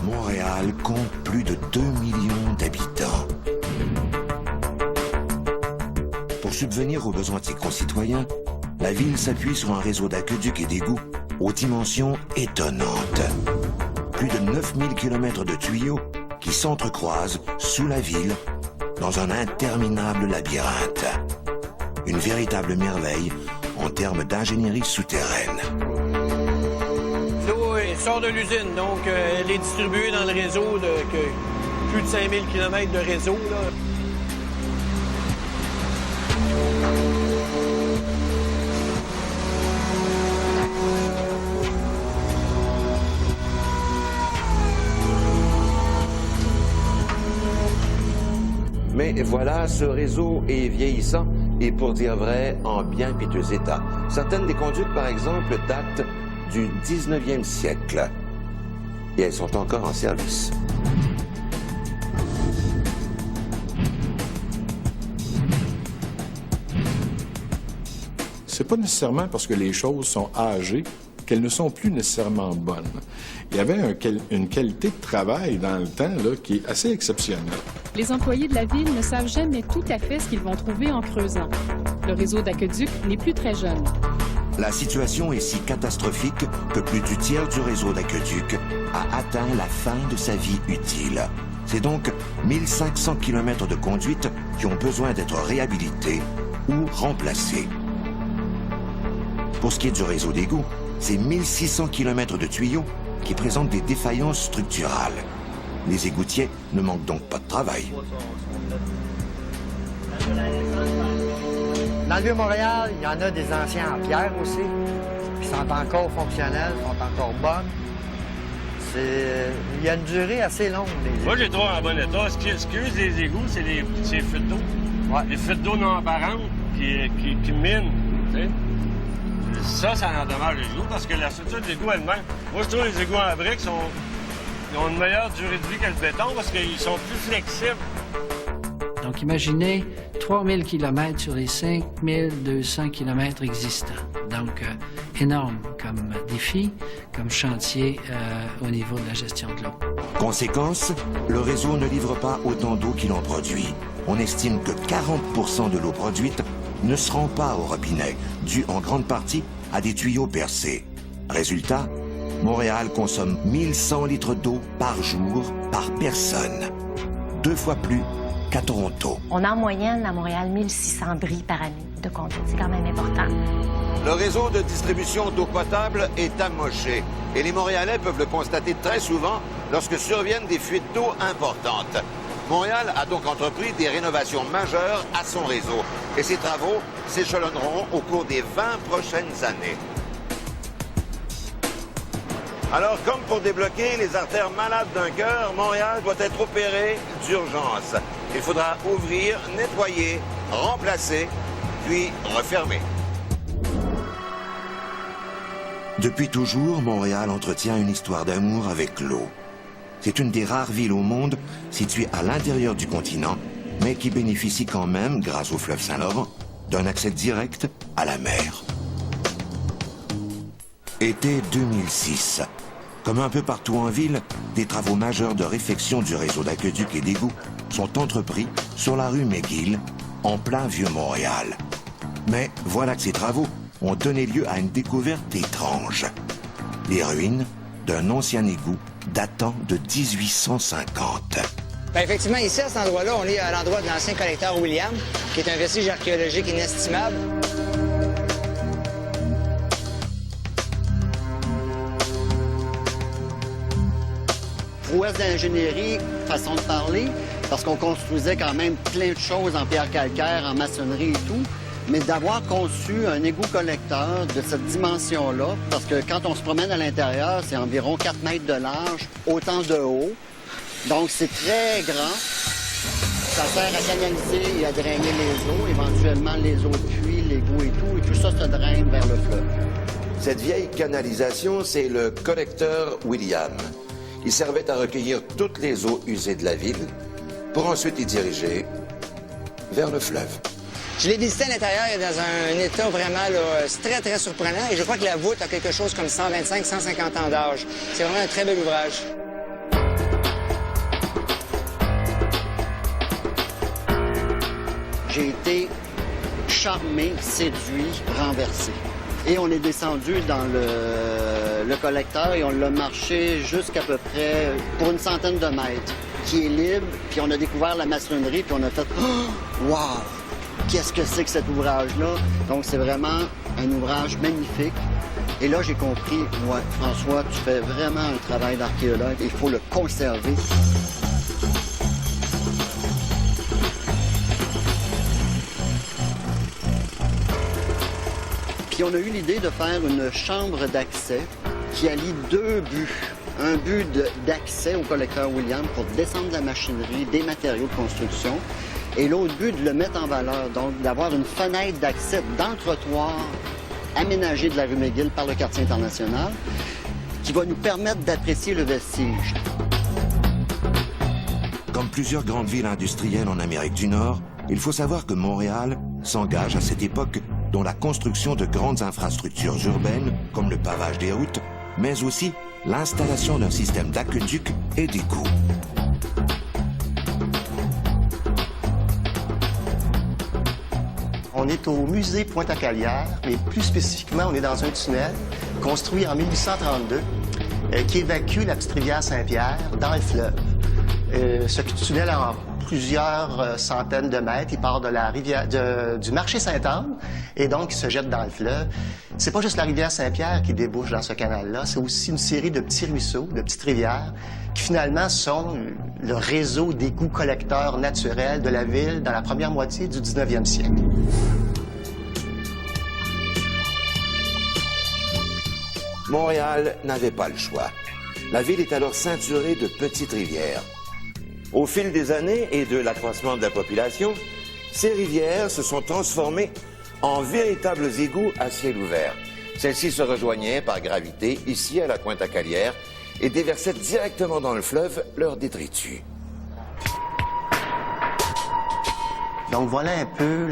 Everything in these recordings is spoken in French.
Montréal compte plus de 2 millions d'habitants. Pour subvenir aux besoins de ses concitoyens, la ville s'appuie sur un réseau d'aqueducs et d'égouts aux dimensions étonnantes. Plus de 9000 km de tuyaux qui s'entrecroisent sous la ville dans un interminable labyrinthe. Une véritable merveille en termes d'ingénierie souterraine. L'eau sort de l'usine, donc elle est distribuée dans le réseau de plus de 5000 km de réseau. Là. Mais voilà, ce réseau est vieillissant et, pour dire vrai, en bien piteux état. Certaines des conduites, par exemple, datent du 19e siècle. Et elles sont encore en service. C'est pas nécessairement parce que les choses sont âgées qu'elles ne sont plus nécessairement bonnes. Il y avait une qualité de travail dans le temps là, qui est assez exceptionnelle. Les employés de la ville ne savent jamais tout à fait ce qu'ils vont trouver en creusant. Le réseau d'aqueducs n'est plus très jeune. La situation est si catastrophique que plus du tiers du réseau d'aqueducs a atteint la fin de sa vie utile. C'est donc 1500 km de conduite qui ont besoin d'être réhabilités ou remplacés. Pour ce qui est du réseau d'égouts, c'est 1600 km de tuyaux qui présentent des défaillances structurales. Les égoutiers ne manquent donc pas de travail. Dans le Vieux-Montréal, il y en a des anciens en pierre aussi, qui sont encore fonctionnels, sont encore bonnes. Il y a une durée assez longue. Moi, j'ai trouvé en bon état. Ce qui use les égouts, c'est les fuites d'eau. Ouais. Les fuites d'eau non apparentes qui minent. T'sais. Ça endommage les égouts parce que la structure des égouts elle-même, moi, je trouve les égouts en briques ils ont une meilleure durée de vie que le béton parce qu'ils sont plus flexibles. Donc, imaginez 3000 km sur les 5200 km existants. Donc, énorme comme défi, comme chantier au niveau de la gestion de l'eau. Conséquence, le réseau ne livre pas autant d'eau qu'il en produit. On estime que 40% de l'eau produite ne se rend pas au robinet, dû en grande partie à des tuyaux percés. Résultat, Montréal consomme 1100 litres d'eau par jour par personne. 2 fois plus qu'à Toronto. On a en moyenne à Montréal 1600 bris par année de conduite. C'est quand même important. Le réseau de distribution d'eau potable est amoché et les Montréalais peuvent le constater très souvent lorsque surviennent des fuites d'eau importantes. Montréal a donc entrepris des rénovations majeures à son réseau et ces travaux s'échelonneront au cours des 20 prochaines années. Alors, comme pour débloquer les artères malades d'un cœur, Montréal doit être opéré d'urgence. Il faudra ouvrir, nettoyer, remplacer, puis refermer. Depuis toujours, Montréal entretient une histoire d'amour avec l'eau. C'est une des rares villes au monde située à l'intérieur du continent, mais qui bénéficie quand même, grâce au fleuve Saint-Laurent, d'un accès direct à la mer. Été 2006. Comme un peu partout en ville, des travaux majeurs de réfection du réseau d'aqueducs et d'égouts sont entrepris sur la rue McGill, en plein Vieux-Montréal. Mais voilà que ces travaux ont donné lieu à une découverte étrange. Les ruines d'un ancien égout datant de 1850. Bien, effectivement, ici, à cet endroit-là, on est à l'endroit de l'ancien collecteur William, qui est un vestige archéologique inestimable. Prouesse d'ingénierie, façon de parler, parce qu'on construisait quand même plein de choses en pierre calcaire, en maçonnerie et tout. Mais d'avoir conçu un égout collecteur de cette dimension-là, parce que quand on se promène à l'intérieur, c'est environ 4 mètres de large, autant de haut. Donc, c'est très grand. Ça sert à canaliser et à drainer les eaux, éventuellement les eaux de puits, l'égout et tout ça se draine vers le fleuve. Cette vieille canalisation, c'est le collecteur William. Il servait à recueillir toutes les eaux usées de la ville pour ensuite y diriger vers le fleuve. Je l'ai visité à l'intérieur, il est dans un état vraiment là, très, très surprenant. Et je crois que la voûte a quelque chose comme 125-150 ans d'âge. C'est vraiment un très bel ouvrage. j'ai été charmé, séduit, renversé. Et on est descendu dans le collecteur et on l'a marché jusqu'à peu près pour une centaine de mètres, qui est libre, puis on a découvert la maçonnerie, puis on a fait « Wow! Qu'est-ce que c'est que cet ouvrage-là? » Donc c'est vraiment un ouvrage magnifique. Et là, j'ai compris, ouais, François, tu fais vraiment un travail d'archéologue, il faut le conserver. Puis on a eu l'idée de faire une chambre d'accès qui allie deux buts. Un but d'accès au collecteur William pour descendre de la machinerie, des matériaux de construction, et l'autre but de le mettre en valeur, donc d'avoir une fenêtre d'accès dans le trottoir aménagé de la rue McGill par le quartier international, qui va nous permettre d'apprécier le vestige. Comme plusieurs grandes villes industrielles en Amérique du Nord, il faut savoir que Montréal s'engage à cette époque dans la construction de grandes infrastructures urbaines, comme le pavage des routes, mais aussi l'installation d'un système d'aqueduc et d'égouts. On est au musée Pointe-à-Calière, mais plus spécifiquement, on est dans un tunnel construit en 1832 qui évacue la petite rivière Saint-Pierre dans le fleuve. Ce tunnel a plusieurs centaines de mètres. Il part de la rivière, du marché Sainte-Anne et donc il se jette dans le fleuve. C'est pas juste la rivière Saint-Pierre qui débouche dans ce canal-là, c'est aussi une série de petits ruisseaux, de petites rivières qui finalement sont le réseau d'égouts collecteurs naturels de la ville dans la première moitié du 19e siècle. Montréal n'avait pas le choix. La ville est alors ceinturée de petites rivières. Au fil des années et de l'accroissement de la population, ces rivières se sont transformées en véritables égouts à ciel ouvert. Celles-ci se rejoignaient par gravité ici à la Pointe-à-Calière et déversaient directement dans le fleuve leurs détritus. Donc voilà un peu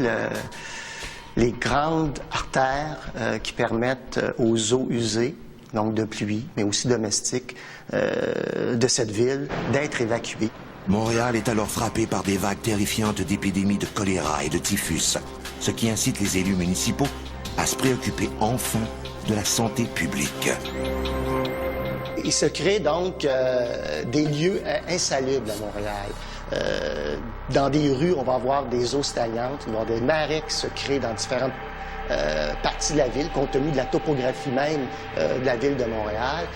les grandes artères qui permettent aux eaux usées, donc de pluie, mais aussi domestiques, de cette ville d'être évacuées. Montréal est alors frappé par des vagues terrifiantes d'épidémies de choléra et de typhus, ce qui incite les élus municipaux à se préoccuper enfin de la santé publique. Il se crée donc des lieux insalubres à Montréal. Dans des rues, on va avoir des eaux stagnantes, il va y avoir des marais qui se créent dans différentes parties de la ville, compte tenu de la topographie même de la ville de Montréal.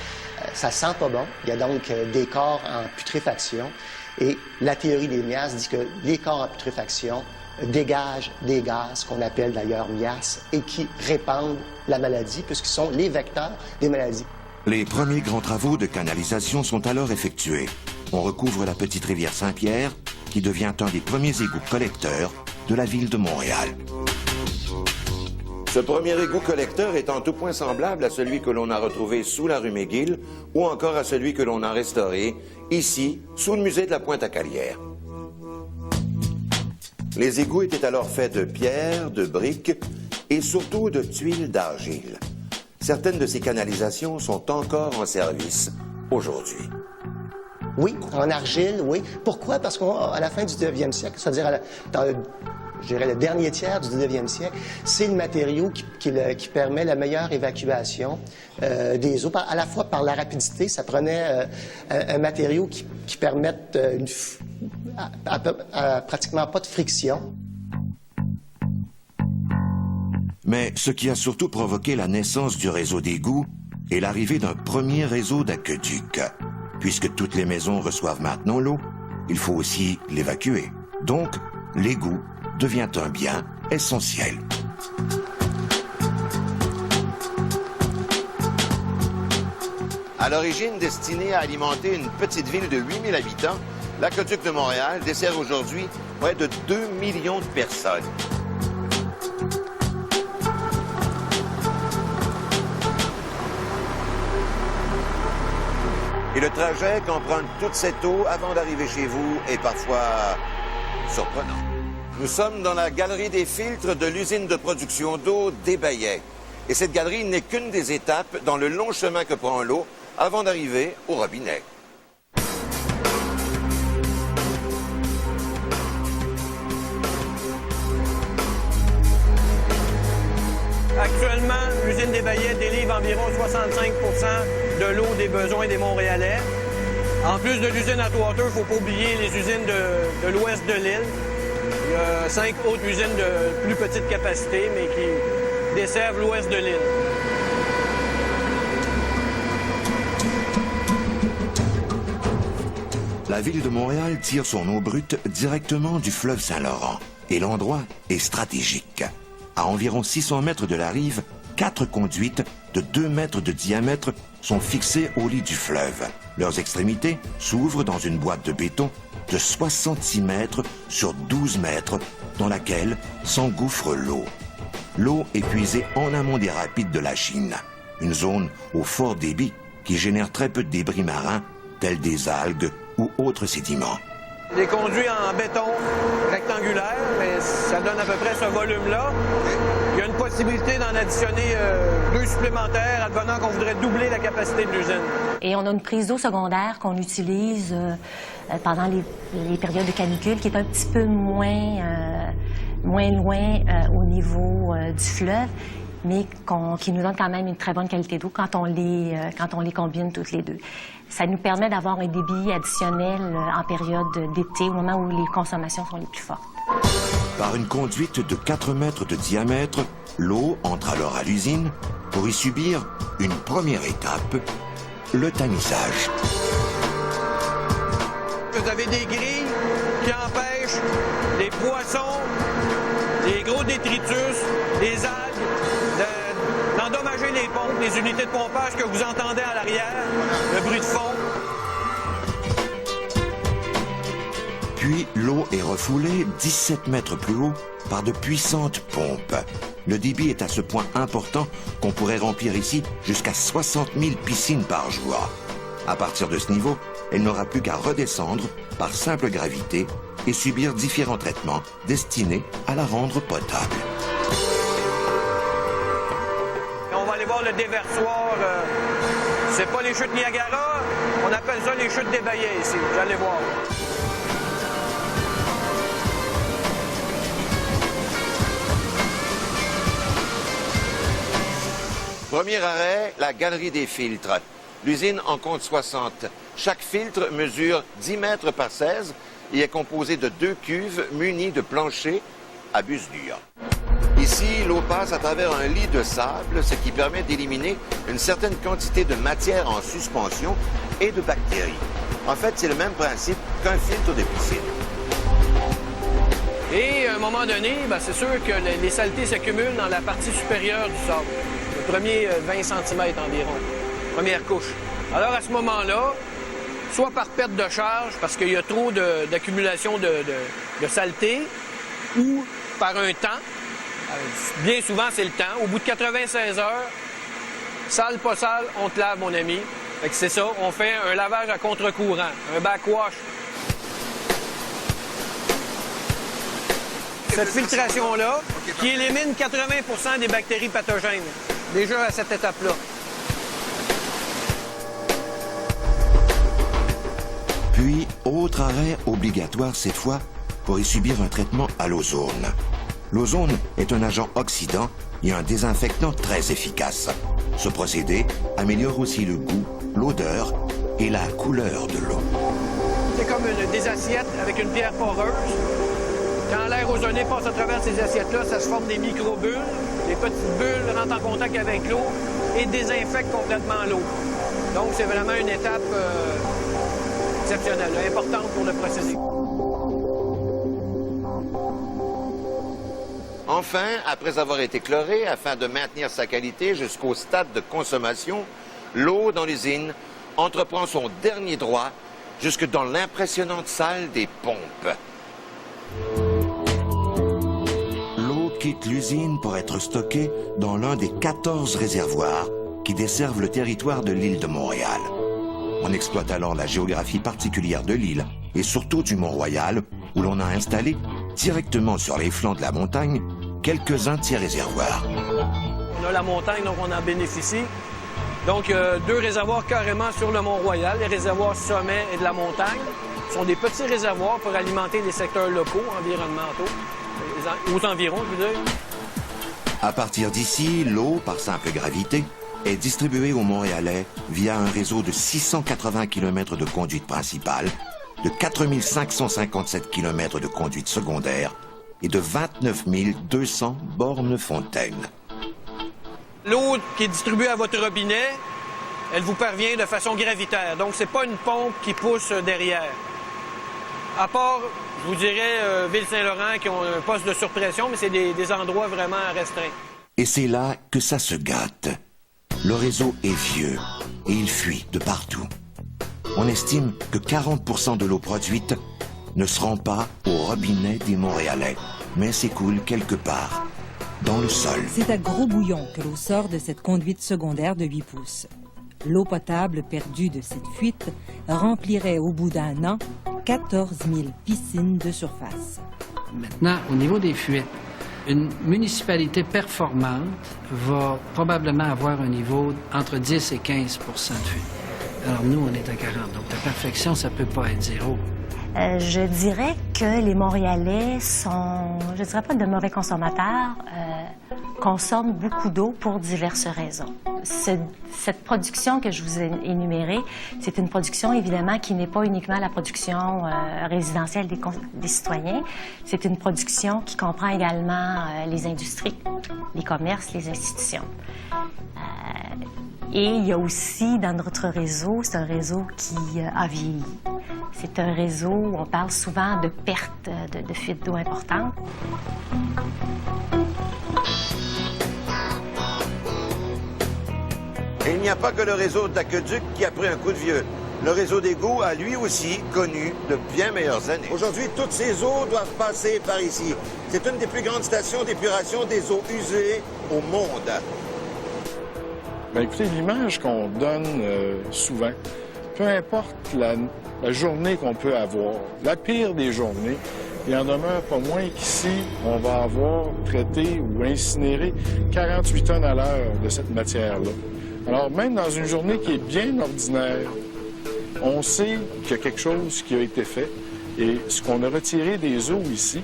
Ça sent pas bon. Il y a donc des corps en putréfaction. Et la théorie des miasmes dit que les corps en putréfaction dégagent des gaz qu'on appelle d'ailleurs miasmes et qui répandent la maladie puisqu'ils sont les vecteurs des maladies. Les premiers grands travaux de canalisation sont alors effectués. On recouvre la petite rivière Saint-Pierre qui devient un des premiers égouts collecteurs de la ville de Montréal. Ce premier égout collecteur est en tout point semblable à celui que l'on a retrouvé sous la rue McGill ou encore à celui que l'on a restauré ici, sous le musée de la Pointe-à-Calière. Les égouts étaient alors faits de pierre, de briques et surtout de tuiles d'argile. Certaines de ces canalisations sont encore en service aujourd'hui. Oui, en argile, oui. Pourquoi? Parce qu'à la fin du 19e siècle, c'est-à-dire je dirais le dernier tiers du 19e siècle, c'est le matériau qui permet la meilleure évacuation des eaux. À la fois par la rapidité, ça prenait un matériau qui permette pratiquement pas de friction. Mais ce qui a surtout provoqué la naissance du réseau d'égouts est l'arrivée d'un premier réseau d'aqueducs. Puisque toutes les maisons reçoivent maintenant l'eau, il faut aussi l'évacuer. Donc, l'égout devient un bien essentiel. À l'origine destiné à alimenter une petite ville de 8000 habitants, l'aqueduc de Montréal dessert aujourd'hui près de 2 millions de personnes. Et le trajet qu'emprunte toute cette eau avant d'arriver chez vous est parfois surprenant. Nous sommes dans la galerie des filtres de l'usine de production d'eau des Baillets. Et cette galerie n'est qu'une des étapes dans le long chemin que prend l'eau avant d'arriver au robinet. Actuellement, l'usine des Baillets délivre environ 65 de l'eau des besoins des Montréalais. En plus de l'usine Atwater, il ne faut pas oublier les usines de l'ouest de l'île. Il y a 5 autres usines de plus petite capacité, mais qui desservent l'ouest de l'île. La ville de Montréal tire son eau brute directement du fleuve Saint-Laurent. Et l'endroit est stratégique. À environ 600 mètres de la rive, 4 conduites de 2 mètres de diamètre sont fixées au lit du fleuve. Leurs extrémités s'ouvrent dans une boîte de béton de 66 mètres sur 12 mètres dans laquelle s'engouffre l'eau. L'eau est puisée en amont des rapides de la Chine, une zone au fort débit qui génère très peu de débris marins tels des algues ou autres sédiments. Les conduits en béton rectangulaire, mais ça donne à peu près ce volume-là. Il y a une possibilité d'en additionner 2 supplémentaires, advenant qu'on voudrait doubler la capacité de l'usine. Et on a une prise d'eau secondaire qu'on utilise pendant les périodes de canicule, qui est un petit peu moins loin au niveau du fleuve, mais qui nous donne quand même une très bonne qualité d'eau quand on les combine toutes les deux. Ça nous permet d'avoir un débit additionnel en période d'été, au moment où les consommations sont les plus fortes. Par une conduite de 4 mètres de diamètre, l'eau entre alors à l'usine pour y subir une première étape, le tamisage. Vous avez des grilles qui empêchent les poissons, les gros détritus, les algues, d'endommager les pompes, les unités de pompage que vous entendez à l'arrière, le bruit de fond. Puis l'eau est refoulée 17 mètres plus haut par de puissantes pompes. Le débit est à ce point important qu'on pourrait remplir ici jusqu'à 60 000 piscines par jour. À partir de ce niveau, elle n'aura plus qu'à redescendre par simple gravité et subir différents traitements destinés à la rendre potable. On va aller voir le déversoir. C'est pas les chutes Niagara, on appelle ça les chutes des Baillets ici. Vous allez voir. Premier arrêt, la galerie des filtres. L'usine en compte 60. Chaque filtre mesure 10 mètres par 16 et est composé de 2 cuves munies de planchers à buse dure. Ici, l'eau passe à travers un lit de sable, ce qui permet d'éliminer une certaine quantité de matière en suspension et de bactéries. En fait, c'est le même principe qu'un filtre de piscine. Et à un moment donné, c'est sûr que les saletés s'accumulent dans la partie supérieure du sable. Le premier 20 cm environ, première couche. Alors à ce moment-là, soit par perte de charge, parce qu'il y a trop d'accumulation de saleté, ou par un temps, bien souvent c'est le temps, au bout de 96 heures, sale, pas sale, on te lave mon ami. Fait que c'est ça, on fait un lavage à contre-courant, un backwash. Cette filtration-là, qui élimine 80 des bactéries pathogènes, déjà à cette étape-là. Puis, autre arrêt obligatoire cette fois, pour y subir un traitement à l'ozone. L'ozone est un agent oxydant et un désinfectant très efficace. Ce procédé améliore aussi le goût, l'odeur et la couleur de l'eau. C'est comme des assiettes avec une pierre poreuse. Quand l'air ozonné passe à travers ces assiettes-là, ça se forme des micro-bulles. Les petites bulles rentrent en contact avec l'eau et désinfectent complètement l'eau. Donc, c'est vraiment une étape exceptionnelle, importante pour le procédé. Enfin, après avoir été chlorée afin de maintenir sa qualité jusqu'au stade de consommation, l'eau dans l'usine entreprend son dernier droit jusque dans l'impressionnante salle des pompes. L'eau quitte l'usine pour être stockée dans l'un des 14 réservoirs qui desservent le territoire de l'île de Montréal. On exploite alors la géographie particulière de l'île et surtout du Mont-Royal, où l'on a installé, directement sur les flancs de la montagne, quelques-uns de ces réservoirs. On a la montagne, donc on en bénéficie. Donc, 2 réservoirs carrément sur le Mont-Royal, les réservoirs sommet et de la montagne. Ce sont des petits réservoirs pour alimenter les secteurs locaux, environnementaux, aux environs, je veux dire. À partir d'ici, l'eau, par simple gravité, est distribuée aux Montréalais via un réseau de 680 km de conduites principales, de 4557 km de conduites secondaires et de 29 200 bornes fontaines. L'eau qui est distribuée à votre robinet, elle vous parvient de façon gravitaire. Donc, c'est pas une pompe qui pousse derrière. À part, je vous dirais, Ville-Saint-Laurent qui ont un poste de surpression, mais c'est des endroits vraiment restreints. Et c'est là que ça se gâte. Le réseau est vieux et il fuit de partout. On estime que 40% de l'eau produite ne se rend pas au robinet des Montréalais, mais s'écoule quelque part, dans le sol. C'est à gros bouillon que l'eau sort de cette conduite secondaire de 8 pouces. L'eau potable perdue de cette fuite remplirait au bout d'un an 14 000 piscines de surface. Maintenant, au niveau des fuites, une municipalité performante va probablement avoir un niveau entre 10 et 15 % de fuite. Alors nous, on est à 40. Donc la perfection, ça peut pas être zéro. Je dirais que les Montréalais sont, je dirais pas de mauvais consommateurs, consomment beaucoup d'eau pour diverses raisons. Cette production que je vous ai énumérée, c'est une production évidemment qui n'est pas uniquement la production résidentielle des citoyens. C'est une production qui comprend également les industries, les commerces, les institutions. Et il y a aussi dans notre réseau, c'est un réseau qui a vieilli. C'est un réseau où on parle souvent de perte de fuite d'eau importante. Et il n'y a pas que le réseau d'aqueduc qui a pris un coup de vieux. Le réseau d'égouts a lui aussi connu de bien meilleures années. Aujourd'hui, toutes ces eaux doivent passer par ici. C'est une des plus grandes stations d'épuration des eaux usées au monde. Bien, écoutez, l'image qu'on donne souvent, peu importe la journée qu'on peut avoir, la pire des journées, il en demeure pas moins qu'ici, on va avoir traité ou incinéré 48 tonnes à l'heure de cette matière-là. Alors, même dans une journée qui est bien ordinaire, on sait qu'il y a quelque chose qui a été fait. Et ce qu'on a retiré des eaux ici,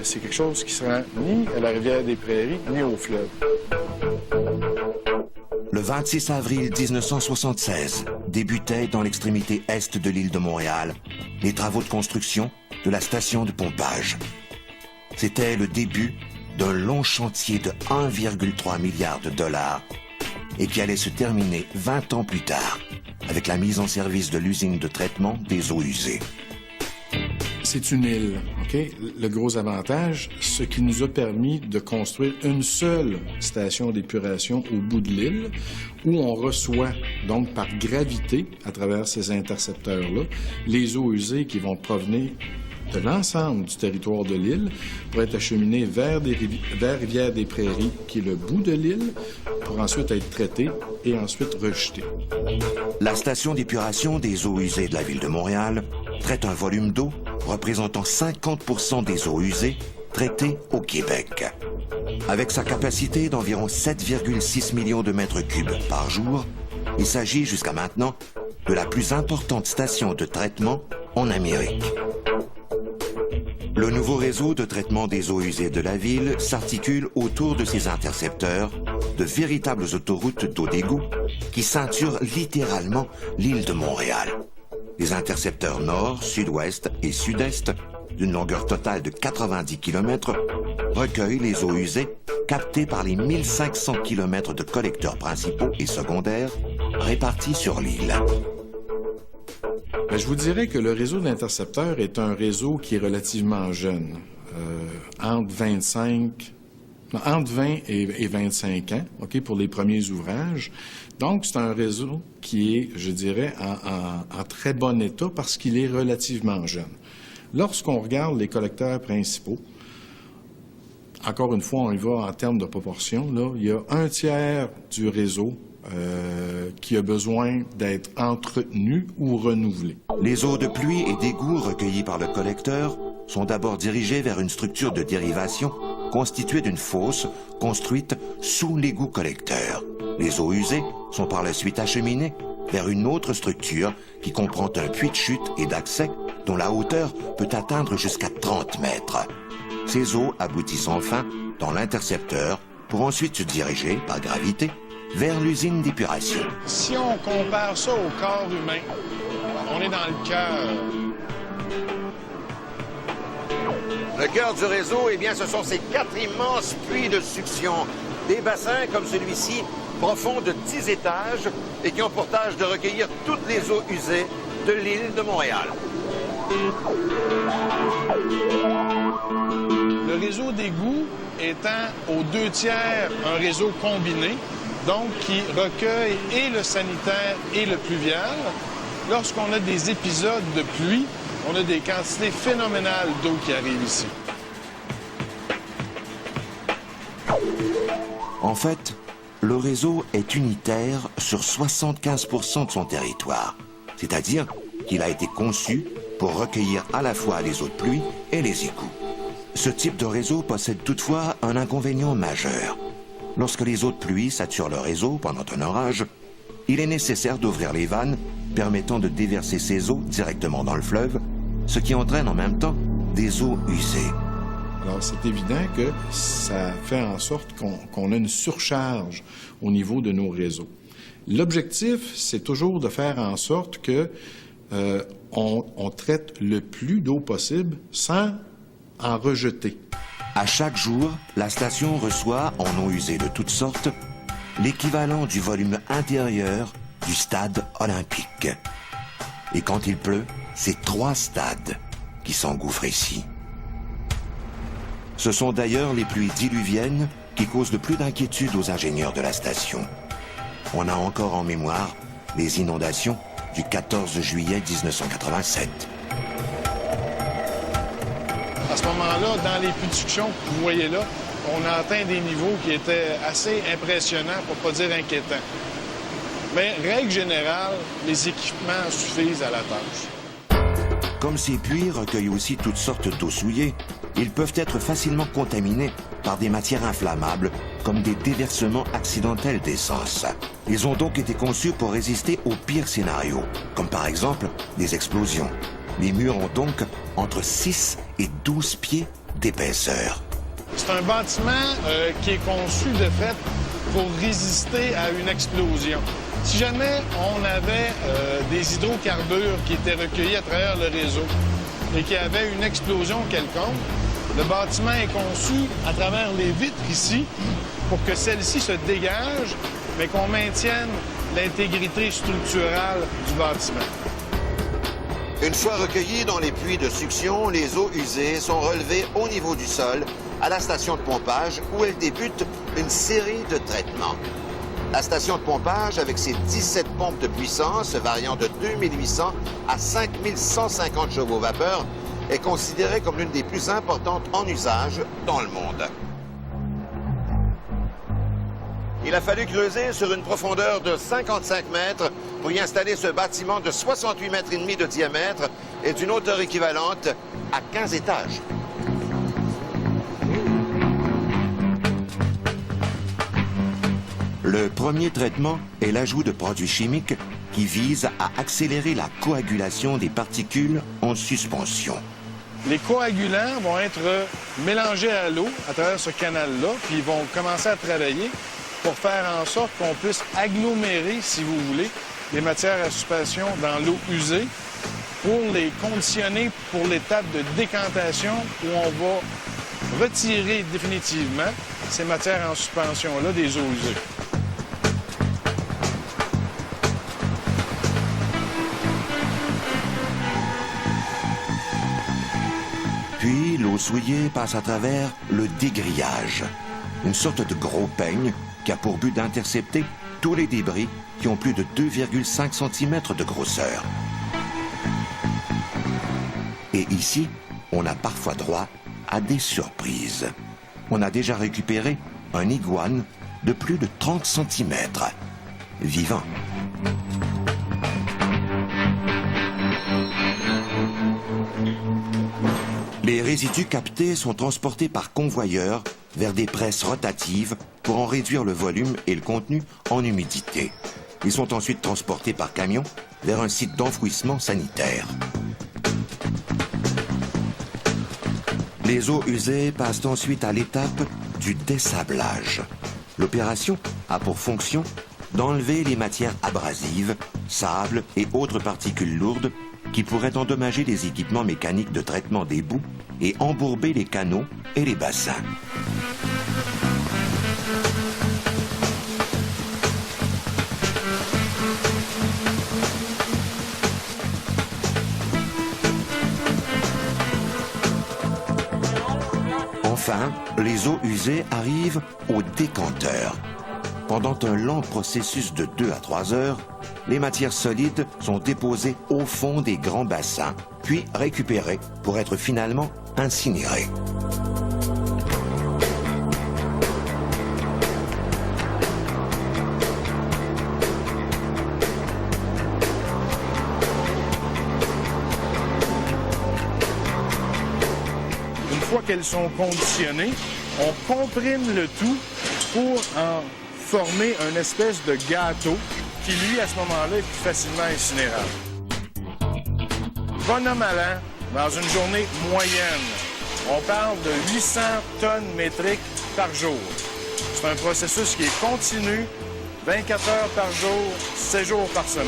c'est quelque chose qui ne se rend ni à la rivière des Prairies, ni au fleuve. Le 26 avril 1976 débutaient dans l'extrémité est de l'île de Montréal les travaux de construction de la station de pompage. C'était le début d'un long chantier de 1,3 milliard de dollars et qui allait se terminer 20 ans plus tard avec la mise en service de l'usine de traitement des eaux usées. C'est une île, OK? Le gros avantage, ce qui nous a permis de construire une seule station d'épuration au bout de l'île où on reçoit, donc par gravité, à travers ces intercepteurs-là, les eaux usées qui vont provenir de l'ensemble du territoire de l'île pour être acheminées vers Rivière des Prairies, qui est le bout de l'île, pour ensuite être traitées et ensuite rejetées. La station d'épuration des eaux usées de la ville de Montréal traite un volume d'eau représentant 50% des eaux usées traitées au Québec. Avec sa capacité d'environ 7,6 millions de mètres cubes par jour, il s'agit jusqu'à maintenant de la plus importante station de traitement en Amérique. Le nouveau réseau de traitement des eaux usées de la ville s'articule autour de ces intercepteurs, de véritables autoroutes d'eau d'égout qui ceinturent littéralement l'île de Montréal. Les intercepteurs nord, sud-ouest et sud-est, d'une longueur totale de 90 km, recueillent les eaux usées captées par les 1500 km de collecteurs principaux et secondaires répartis sur l'île. Bien, je vous dirais que le réseau d'intercepteurs est un réseau qui est relativement jeune, entre 20 et 25 ans, OK, pour les premiers ouvrages. Donc, c'est un réseau qui est, je dirais, en très bon état parce qu'il est relativement jeune. Lorsqu'on regarde les collecteurs principaux, encore une fois, on y va en termes de proportion, là, il y a un tiers du réseau qui a besoin d'être entretenu ou renouvelé. Les eaux de pluie et d'égouts recueillies par le collecteur sont d'abord dirigées vers une structure de dérivation constituée d'une fosse construite sous l'égout collecteur. Les eaux usées sont par la suite acheminées vers une autre structure qui comprend un puits de chute et d'accès dont la hauteur peut atteindre jusqu'à 30 mètres. Ces eaux aboutissent enfin dans l'intercepteur pour ensuite se diriger, par gravité, vers l'usine d'épuration. Si on compare ça au corps humain, on est dans le cœur. Le cœur du réseau, eh bien, ce sont ces 4 immenses puits de succion. Des bassins comme celui-ci, profonds de 10 étages et qui ont pour tâche de recueillir toutes les eaux usées de l'île de Montréal. Le réseau d'égouts étant aux 2/3 un réseau combiné, donc qui recueille et le sanitaire et le pluvial. Lorsqu'on a des épisodes de pluie, on a des quantités phénoménales d'eau qui arrivent ici. En fait, le réseau est unitaire sur 75% de son territoire, c'est-à-dire qu'il a été conçu pour recueillir à la fois les eaux de pluie et les égouts. Ce type de réseau possède toutefois un inconvénient majeur. Lorsque les eaux de pluie saturent le réseau pendant un orage, il est nécessaire d'ouvrir les vannes permettant de déverser ces eaux directement dans le fleuve, ce qui entraîne en même temps des eaux usées. Alors, c'est évident que ça fait en sorte qu'on a une surcharge au niveau de nos réseaux. L'objectif, c'est toujours de faire en sorte que on traite le plus d'eau possible sans en rejeter. À chaque jour, la station reçoit, en eau usée de toutes sortes, l'équivalent du volume intérieur du stade olympique. Et quand il pleut, c'est 3 stades qui s'engouffrent ici. Ce sont d'ailleurs les pluies diluviennes qui causent le plus d'inquiétude aux ingénieurs de la station. On a encore en mémoire les inondations du 14 juillet 1987. À ce moment-là, dans les puits de succion que vous voyez là, on a atteint des niveaux qui étaient assez impressionnants, pour ne pas dire inquiétants. Mais, règle générale, les équipements suffisent à la tâche. Comme ces puits recueillent aussi toutes sortes d'eau souillée, ils peuvent être facilement contaminés par des matières inflammables, comme des déversements accidentels d'essence. Ils ont donc été conçus pour résister aux pires scénarios, comme par exemple des explosions. Les murs ont donc entre 6 et 12 pieds d'épaisseur. C'est un bâtiment qui est conçu de fait pour résister à une explosion. Si jamais on avait des hydrocarbures qui étaient recueillis à travers le réseau et qu'il y avait une explosion quelconque, le bâtiment est conçu à travers les vitres ici pour que celles-ci se dégagent, mais qu'on maintienne l'intégrité structurale du bâtiment. Une fois recueillies dans les puits de succion, les eaux usées sont relevées au niveau du sol à la station de pompage où elle débute une série de traitements. La station de pompage, avec ses 17 pompes de puissance variant de 2800 à 5150 chevaux vapeur, est considérée comme l'une des plus importantes en usage dans le monde. Il a fallu creuser sur une profondeur de 55 mètres pour y installer ce bâtiment de 68 mètres et demi de diamètre et d'une hauteur équivalente à 15 étages. Le premier traitement est l'ajout de produits chimiques qui visent à accélérer la coagulation des particules en suspension. Les coagulants vont être mélangés à l'eau à travers ce canal-là, puis ils vont commencer à travailler pour faire en sorte qu'on puisse agglomérer, si vous voulez, les matières à suspension dans l'eau usée pour les conditionner pour l'étape de décantation où on va retirer définitivement ces matières en suspension-là des eaux usées. Puis, l'eau souillée passe à travers le dégrillage, une sorte de gros peigne qui a pour but d'intercepter tous les débris qui ont plus de 2,5 cm de grosseur. Et ici, on a parfois droit à des surprises. On a déjà récupéré un iguane de plus de 30 cm, vivant. Les résidus captés sont transportés par convoyeur vers des presses rotatives pour en réduire le volume et le contenu en humidité. Ils sont ensuite transportés par camion vers un site d'enfouissement sanitaire. Les eaux usées passent ensuite à l'étape du dessablage. L'opération a pour fonction d'enlever les matières abrasives, sable et autres particules lourdes qui pourraient endommager les équipements mécaniques de traitement des boues et embourber les canaux et les bassins. Enfin, les eaux usées arrivent au décanteur. Pendant un lent processus de 2 à 3 heures, les matières solides sont déposées au fond des grands bassins, puis récupérées pour être finalement incinérées. Une fois qu'elles sont conditionnées, on comprime le tout pour en former une espèce de gâteau qui, lui, à ce moment-là, est plus facilement incinérable. Bon an, mal an, dans une journée moyenne, on parle de 800 tonnes métriques par jour. C'est un processus qui est continu, 24 heures par jour, 7 jours par semaine.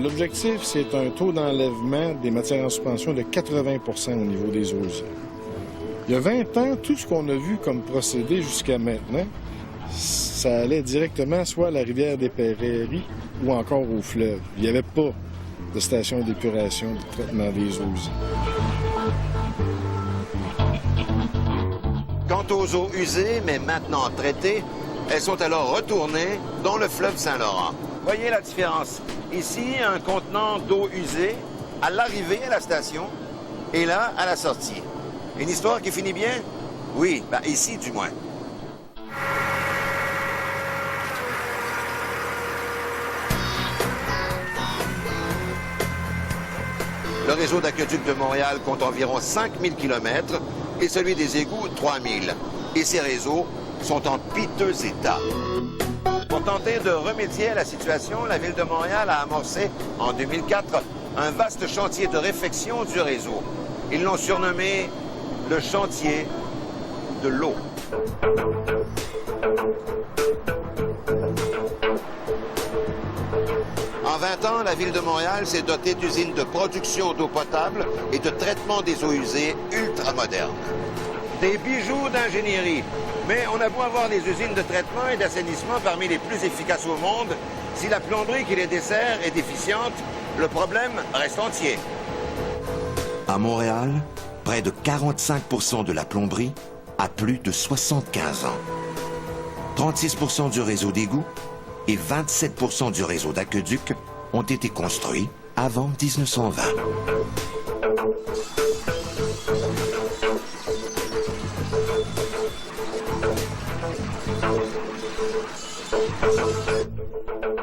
L'objectif, c'est un taux d'enlèvement des matières en suspension de 80 % au niveau des eaux usées. Il y a 20 ans, tout ce qu'on a vu comme procédé jusqu'à maintenant, ça allait directement soit à la rivière des Prairies ou encore au fleuve. Il n'y avait pas de station d'épuration, de traitement des eaux usées. Quant aux eaux usées, mais maintenant traitées, elles sont alors retournées dans le fleuve Saint-Laurent. Voyez la différence. Ici, un contenant d'eau usée à l'arrivée à la station et là, à la sortie. Une histoire qui finit bien? Oui, ici du moins. Le réseau d'aqueduc de Montréal compte environ 5000 km et celui des égouts 3000. Et ces réseaux sont en piteux état. Pour tenter de remédier à la situation, la Ville de Montréal a amorcé, en 2004, un vaste chantier de réfection du réseau. Ils l'ont surnommé le chantier de l'eau. En 20 ans, la Ville de Montréal s'est dotée d'usines de production d'eau potable et de traitement des eaux usées ultramodernes. Des bijoux d'ingénierie. Mais on a beau avoir des usines de traitement et d'assainissement parmi les plus efficaces au monde, si la plomberie qui les dessert est déficiente, le problème reste entier. À Montréal, près de 45 % de la plomberie a plus de 75 ans. 36 % du réseau d'égouts et 27 % du réseau d'aqueduc ont été construits avant 1920.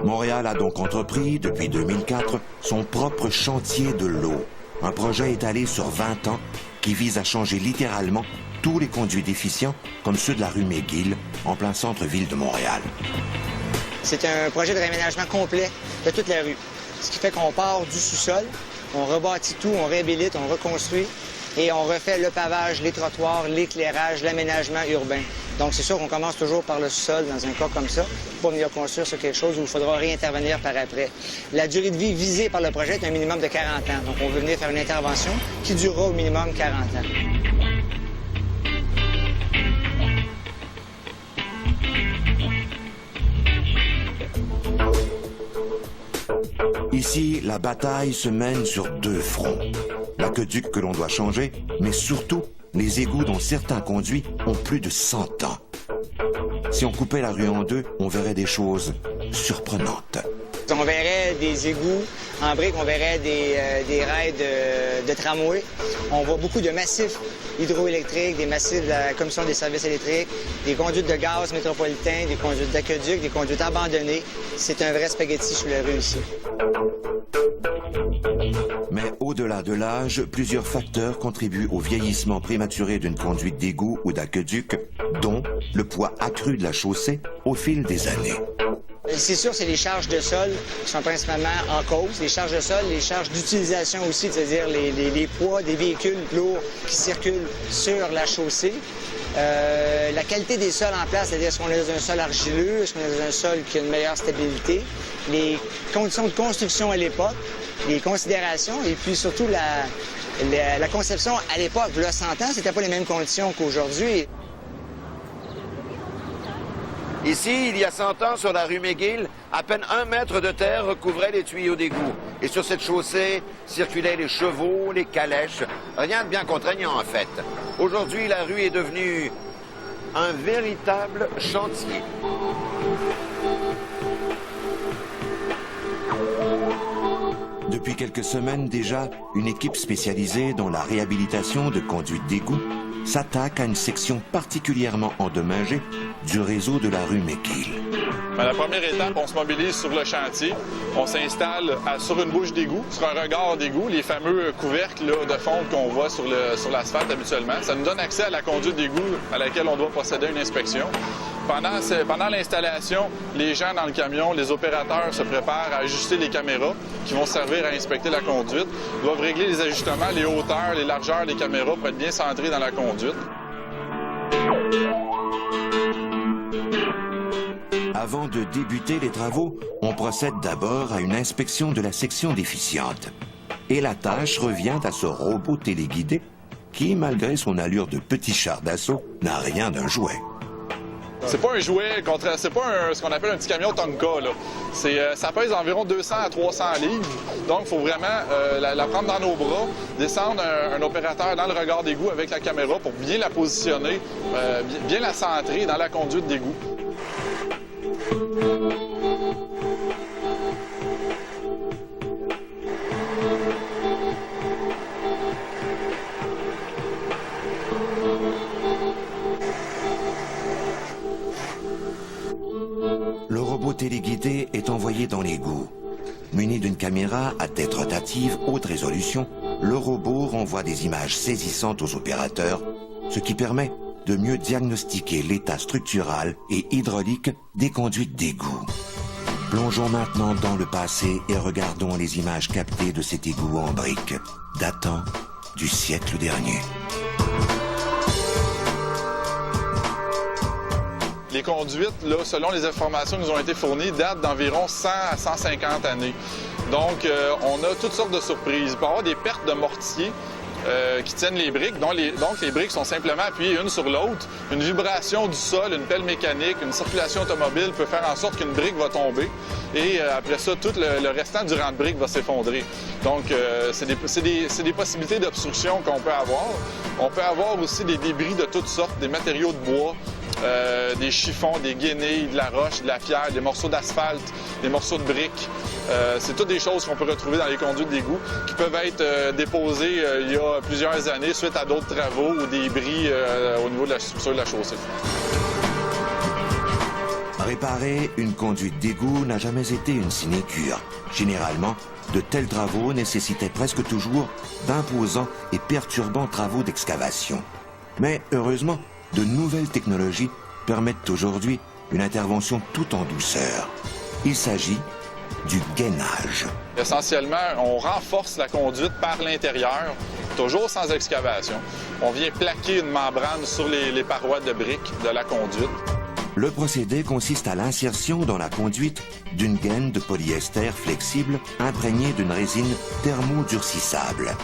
Montréal a donc entrepris, depuis 2004, son propre chantier de l'eau. Un projet étalé sur 20 ans qui vise à changer littéralement tous les conduits déficients, comme ceux de la rue McGill, en plein centre-ville de Montréal. C'est un projet de réaménagement complet de toute la rue. Ce qui fait qu'on part du sous-sol, on rebâtit tout, on réhabilite, on reconstruit et on refait le pavage, les trottoirs, l'éclairage, l'aménagement urbain. Donc c'est sûr qu'on commence toujours par le sous-sol dans un cas comme ça, pour venir construire sur quelque chose où il faudra réintervenir par après. La durée de vie visée par le projet est un minimum de 40 ans. Donc on veut venir faire une intervention qui durera au minimum 40 ans. Ici, la bataille se mène sur 2 fronts. L'aqueduc que l'on doit changer, mais surtout les égouts dont certains conduits ont plus de 100 ans. Si on coupait la rue en 2, on verrait des choses surprenantes. On verrait des égouts en briques, on verrait des rails de tramway. On voit beaucoup de massifs hydroélectriques, des massifs de la Commission des services électriques, des conduites de gaz métropolitains, des conduites d'aqueduc, des conduites abandonnées. C'est un vrai spaghetti sous la rue ici. Mais au-delà de l'âge, plusieurs facteurs contribuent au vieillissement prématuré d'une conduite d'égout ou d'aqueduc, dont le poids accru de la chaussée au fil des années. C'est sûr, c'est les charges de sol qui sont principalement en cause. Les charges de sol, les charges d'utilisation aussi, c'est-à-dire les poids des véhicules lourds qui circulent sur la chaussée. La qualité des sols en place, c'est-à-dire est-ce qu'on est dans un sol argileux, est-ce qu'on est dans un sol qui a une meilleure stabilité, les conditions de construction à l'époque, les considérations et puis surtout la conception à l'époque. Là, 100 ans, c'était pas les mêmes conditions qu'aujourd'hui. Ici, il y a 100 ans, sur la rue McGill, à peine 1 mètre de terre recouvrait les tuyaux d'égout. Et sur cette chaussée circulaient les chevaux, les calèches. Rien de bien contraignant, en fait. Aujourd'hui, la rue est devenue un véritable chantier. Depuis quelques semaines déjà, une équipe spécialisée dans la réhabilitation de conduites d'égout s'attaque à une section particulièrement endommagée du réseau de la rue McGill. La première étape, on se mobilise sur le chantier. On s'installe sur une bouche d'égout, sur un regard d'égout, les fameux couvercles là, de fonte qu'on voit sur l'asphalte habituellement. Ça nous donne accès à la conduite d'égout à laquelle on doit procéder à une inspection. Pendant l'installation, les gens dans le camion, les opérateurs se préparent à ajuster les caméras qui vont servir à inspecter la conduite. Ils doivent régler les ajustements, les hauteurs, les largeurs des caméras pour être bien centrés dans la conduite. Avant de débuter les travaux, on procède d'abord à une inspection de la section déficiente. Et la tâche revient à ce robot téléguidé qui, malgré son allure de petit char d'assaut, n'a rien d'un jouet. C'est pas un jouet, c'est pas ce qu'on appelle un petit camion Tonka. Là. Ça pèse environ 200 à 300 livres. Donc, il faut vraiment la prendre dans nos bras, descendre un opérateur dans le regard d'égout avec la caméra pour bien la positionner, bien la centrer dans la conduite d'égout. Le robot téléguidé est envoyé dans l'égout. Muni d'une caméra à tête rotative haute résolution, le robot renvoie des images saisissantes aux opérateurs, ce qui permet de mieux diagnostiquer l'état structural et hydraulique des conduites d'égout. Plongeons maintenant dans le passé et regardons les images captées de cet égout en briques, datant du siècle dernier. Les conduites, là, selon les informations qui nous ont été fournies, datent d'environ 100 à 150 années. Donc, on a toutes sortes de surprises. Il peut y avoir des pertes de mortier qui tiennent les briques. Donc, les briques sont simplement appuyées une sur l'autre. Une vibration du sol, une pelle mécanique, une circulation automobile peut faire en sorte qu'une brique va tomber. Et après ça, tout le restant du rang de briques va s'effondrer. Donc, c'est des possibilités d'obstruction qu'on peut avoir. On peut avoir aussi des débris de toutes sortes, des matériaux de bois, des chiffons, des guenilles, de la roche, de la pierre, des morceaux d'asphalte, des morceaux de briques. C'est toutes des choses qu'on peut retrouver dans les conduites d'égout qui peuvent être déposées il y a plusieurs années suite à d'autres travaux ou des bris au niveau de la structure de la chaussée. Réparer une conduite d'égout n'a jamais été une sinécure. Généralement, de tels travaux nécessitaient presque toujours d'imposants et perturbants travaux d'excavation. Mais heureusement, de nouvelles technologies permettent aujourd'hui une intervention tout en douceur. Il s'agit du gainage. Essentiellement, on renforce la conduite par l'intérieur, toujours sans excavation. On vient plaquer une membrane sur les parois de briques de la conduite. Le procédé consiste à l'insertion dans la conduite d'une gaine de polyester flexible imprégnée d'une résine thermodurcissable.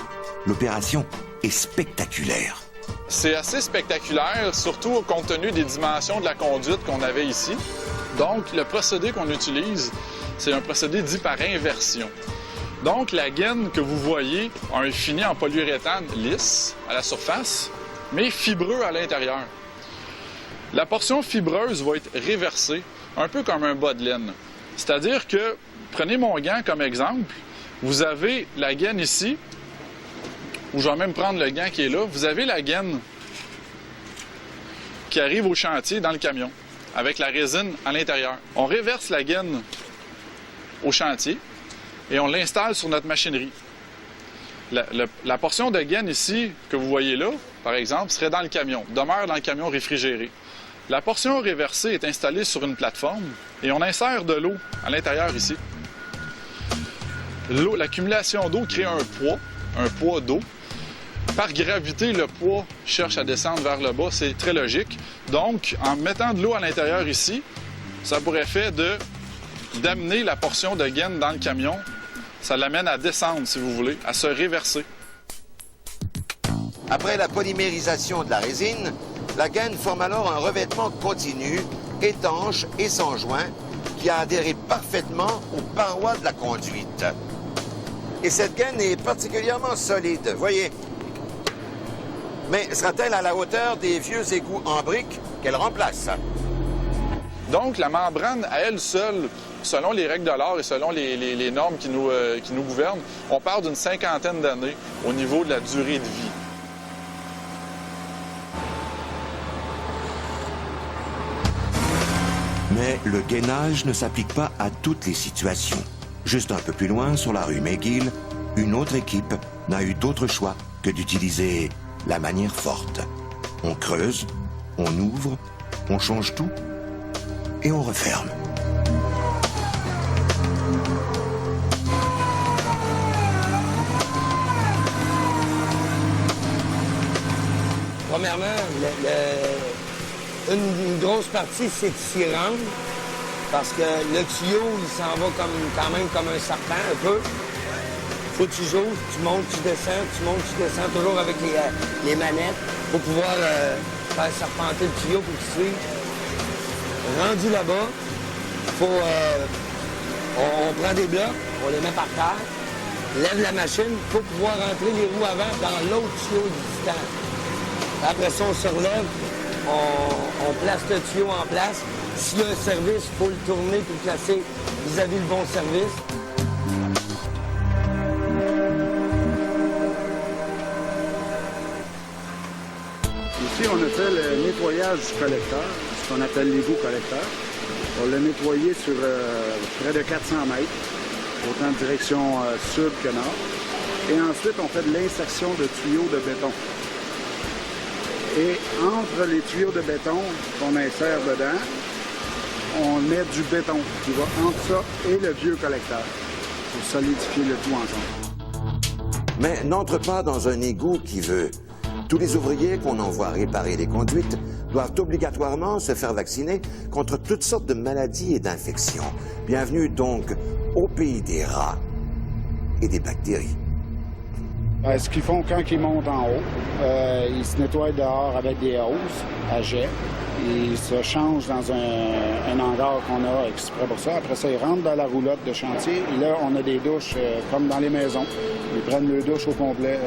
L'opération est spectaculaire. C'est assez spectaculaire, surtout compte tenu des dimensions de la conduite qu'on avait ici. Donc, le procédé qu'on utilise, c'est un procédé dit par inversion. Donc, la gaine que vous voyez a un fini en polyuréthane lisse à la surface, mais fibreux à l'intérieur. La portion fibreuse va être réversée, un peu comme un bas de laine. C'est-à-dire que, prenez mon gant comme exemple, vous avez la gaine ici, ou je vais même prendre le gant qui est là, vous avez la gaine qui arrive au chantier dans le camion, avec la résine à l'intérieur. On réverse la gaine au chantier et on l'installe sur notre machinerie. La portion de gaine ici, que vous voyez là, par exemple, serait dans le camion, demeure dans le camion réfrigéré. La portion réversée est installée sur une plateforme et on insère de l'eau à l'intérieur ici. L'accumulation d'eau crée un poids d'eau. Par gravité, le poids cherche à descendre vers le bas, c'est très logique. Donc, en mettant de l'eau à l'intérieur ici, ça a pour effet d'amener la portion de gaine dans le camion. Ça l'amène à descendre, si vous voulez, à se réverser. Après la polymérisation de la résine, la gaine forme alors un revêtement continu, étanche et sans joint, qui a adhéré parfaitement aux parois de la conduite. Et cette gaine est particulièrement solide, voyez. Mais sera-t-elle à la hauteur des vieux égouts en briques qu'elle remplace? Donc, la membrane, à elle seule, selon les règles de l'art et selon les normes qui nous gouvernent, on parle d'une 50aine d'années au niveau de la durée de vie. Mais le gainage ne s'applique pas à toutes les situations. Juste un peu plus loin, sur la rue McGill, une autre équipe n'a eu d'autre choix que d'utiliser la manière forte. On creuse, on ouvre, on change tout et on referme. Premièrement, une grosse partie, c'est de s'y rendre, parce que le tuyau, il s'en va quand même comme un serpent, un peu. Faut que tu joues, tu montes, tu descends, toujours avec les manettes, pour pouvoir faire serpenter le tuyau pour qu'il suive. Rendu là-bas, on prend des blocs, on les met par terre, lève la machine pour pouvoir rentrer les roues avant dans l'autre tuyau distant. Après ça, on se relève, on place le tuyau en place. S'il y a un service, il faut le tourner pour le placer vis-à-vis le bon service. Ici, on a fait le nettoyage du collecteur, ce qu'on appelle l'égout collecteur. On l'a nettoyé sur près de 400 mètres, autant en direction sud que nord. Et ensuite, on fait de l'insertion de tuyaux de béton. Et entre les tuyaux de béton qu'on insère dedans, on met du béton qui va entre ça et le vieux collecteur pour solidifier le tout ensemble. Mais n'entre pas dans un égout qui veut. Tous les ouvriers qu'on envoie réparer les conduites doivent obligatoirement se faire vacciner contre toutes sortes de maladies et d'infections. Bienvenue donc au pays des rats et des bactéries. Ce qu'ils font quand ils montent en haut, ils se nettoient dehors avec des hausses à jet. Ils se changent dans un hangar qu'on a exprès pour ça. Après ça, ils rentrent dans la roulotte de chantier. Et là, on a des douches comme dans les maisons. Ils prennent le douche au complet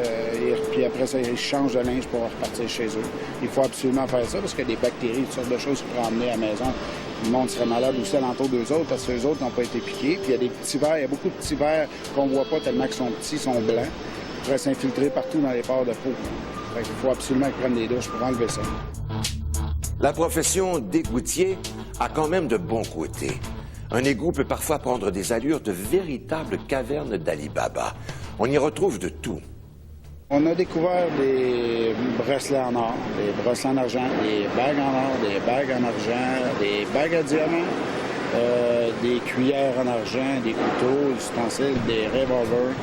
puis après ça, ils changent de linge pour repartir chez eux. Il faut absolument faire ça parce qu'il y a des bactéries, toutes sortes de choses qu'ils pourraient emmener à la maison. Le monde serait malade aussi alentour d'eux autres parce que les autres n'ont pas été piqués. Puis il y a des petits vers, il y a beaucoup de petits vers qu'on voit pas tellement qu'ils sont petits, sont blancs. Ils pourraient s'infiltrer partout dans les pores de peau. Fait qu'il faut absolument qu'ils prennent des douches pour enlever ça. La profession d'égoutier a quand même de bons côtés. Un égout peut parfois prendre des allures de véritables cavernes d'Ali Baba. On y retrouve de tout. On a découvert des bracelets en or, des bracelets en argent, des bagues en or, des bagues en argent, des bagues à diamants, des cuillères en argent, des couteaux, des ustensiles, des revolvers,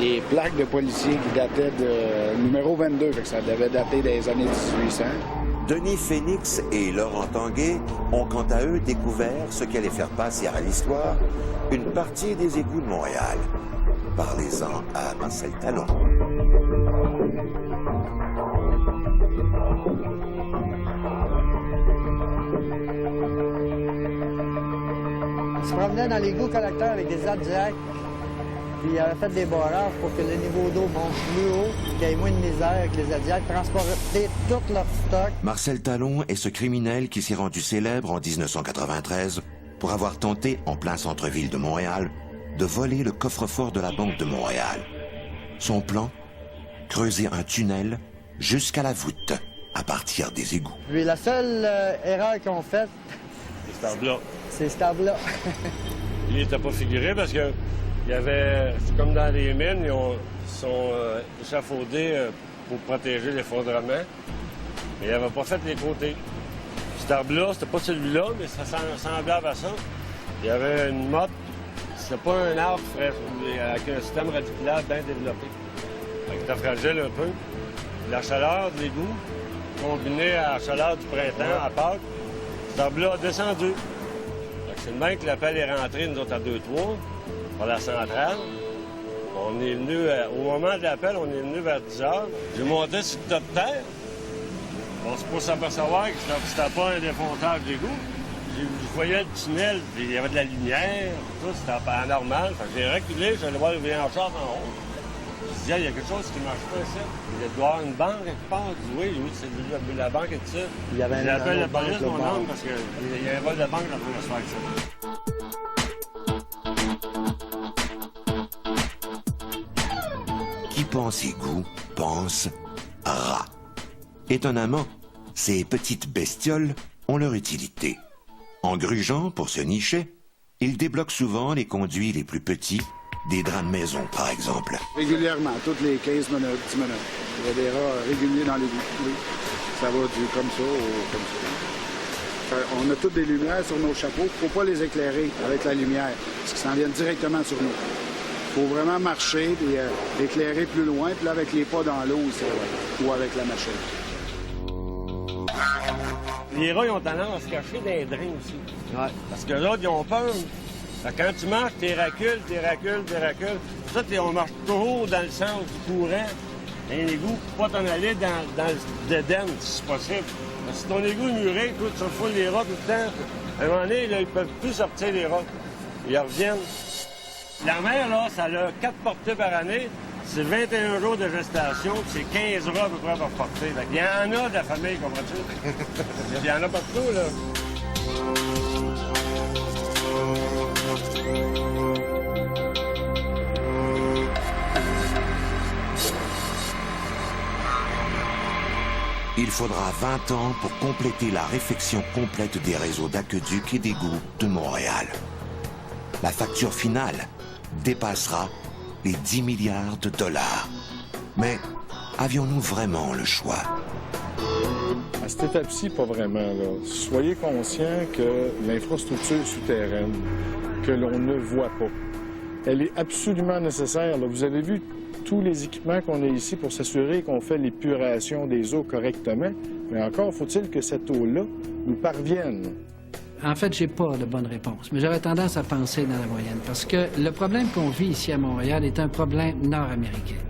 des plaques de policiers qui dataient de numéro 22, fait que ça devait dater des années 1800. Denis Phénix et Laurent Tanguay ont quant à eux découvert ce qui allait faire passer à l'histoire une partie des égouts de Montréal. Parlez-en à Marcel Talon. Il se promenait dans l'égout collecteur avec des Zodiacs, puis il avait fait des barrages pour que le niveau d'eau monte plus haut, qu'il y ait moins de misère avec les Zodiacs, transporter tout leur stock. Marcel Talon est ce criminel qui s'est rendu célèbre en 1993 pour avoir tenté, en plein centre-ville de Montréal, de voler le coffre-fort de la Banque de Montréal. Son plan? Creuser un tunnel jusqu'à la voûte, à partir des égouts. Puis la seule erreur qu'ils ont faite, c'est cet arbre-là. Il n'était pas figuré parce que il y avait, comme dans les mines, ils sont échafaudés pour protéger l'effondrement, mais ils n'avaient pas fait les côtés. Cet arbre-là, c'était pas celui-là, mais ça semblable à ça. Il y avait une motte. C'était pas un arbre frais, avec un système radiculaire bien développé. C'était fragile un peu. La chaleur de l'égout, combinée à la chaleur du printemps, à Pâques, cet arbre-là a descendu. C'est le même que l'appel est rentré, nous autres, à 2-3, par la centrale. On est venu, au moment de l'appel, on est venu vers 10 heures. J'ai monté sur le tas de terre. On s'est pas s'apercevoir que c'était pas un défonçage d'égout. Je voyais le tunnel, il y avait de la lumière, tout, c'était pas normal. J'ai reculé, j'allais voir le Blanchard en haut. Je disais, il y a quelque chose qui ne marche pas ici. Il doit y avoir une banque quelque part. Je dis, oui, c'est la banque est ici. Il y avait j'appelle la police, mon homme, parce qu'il y a un vol de banque dans le soir ici. Qui pense égout, pense rat. Étonnamment, ces petites bestioles ont leur utilité. En grugeant pour se nicher, ils débloquent souvent les conduits les plus petits, des draps de maison par exemple. Régulièrement, toutes les 15 minutes, 10 minutes. Il y a des rats réguliers dans l'égout. Oui. Ça va du comme ça au comme ça. On a toutes des lumières sur nos chapeaux. Il ne faut pas les éclairer avec la lumière, parce qu'ils s'en viennent directement sur nous. Il faut vraiment marcher et éclairer plus loin, puis là, avec les pas dans l'eau ou avec la machine. Les rats, ils ont tendance à se cacher dans les drains aussi. Ouais. Parce que l'autre, ils ont peur. Quand tu marches, tu recules. Ça, on marche toujours dans le sens du courant d'un égout pour pas t'en aller dans le dédème, si c'est possible. Parce que si ton égout est muré, toi, tu refoules les rats tout le temps. À un moment donné, là, ils peuvent plus sortir les rats. Ils reviennent. La mère, là, ça a 4 portées par année. C'est 21 jours de gestation, c'est 15 rats à peu près par portée. Il y en a de la famille, comprends-tu? Il y en a partout, là. Il faudra 20 ans pour compléter la réfection complète des réseaux d'aqueducs et d'égouts de Montréal. La facture finale dépassera les 10 milliards de dollars. Mais avions-nous vraiment le choix? À cette étape-ci, pas vraiment. Là. Soyez conscients que l'infrastructure souterraine, que l'on ne voit pas, elle est absolument nécessaire. Là. Vous avez vu tous les équipements qu'on a ici pour s'assurer qu'on fait l'épuration des eaux correctement. Mais encore faut-il que cette eau-là nous parvienne. En fait, j'ai pas de bonne réponse, mais j'aurais tendance à penser dans la moyenne, parce que le problème qu'on vit ici à Montréal est un problème nord-américain.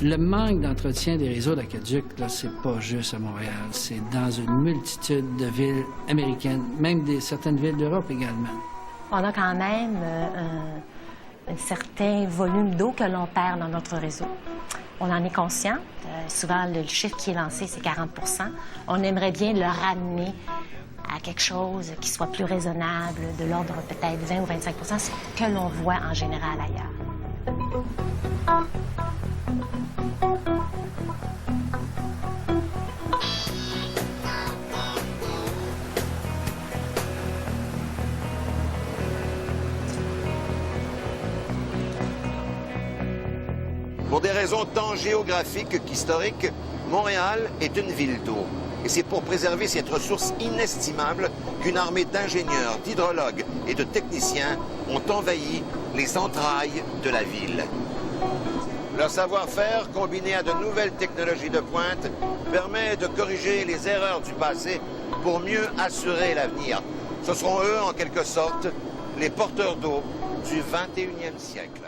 Le manque d'entretien des réseaux d'aqueducs, là, c'est pas juste à Montréal, c'est dans une multitude de villes américaines, même certaines villes d'Europe également. On a quand même un certain volume d'eau que l'on perd dans notre réseau. On en est conscient. Souvent, le chiffre qui est lancé, c'est 40 %. On aimerait bien le ramener à quelque chose qui soit plus raisonnable, de l'ordre peut-être 20 ou 25 %, ce que l'on voit en général ailleurs. Pour des raisons tant géographiques qu'historiques, Montréal est une ville d'eau. Et c'est pour préserver cette ressource inestimable qu'une armée d'ingénieurs, d'hydrologues et de techniciens ont envahi les entrailles de la ville. Leur savoir-faire, combiné à de nouvelles technologies de pointe, permet de corriger les erreurs du passé pour mieux assurer l'avenir. Ce seront eux, en quelque sorte, les porteurs d'eau du 21e siècle.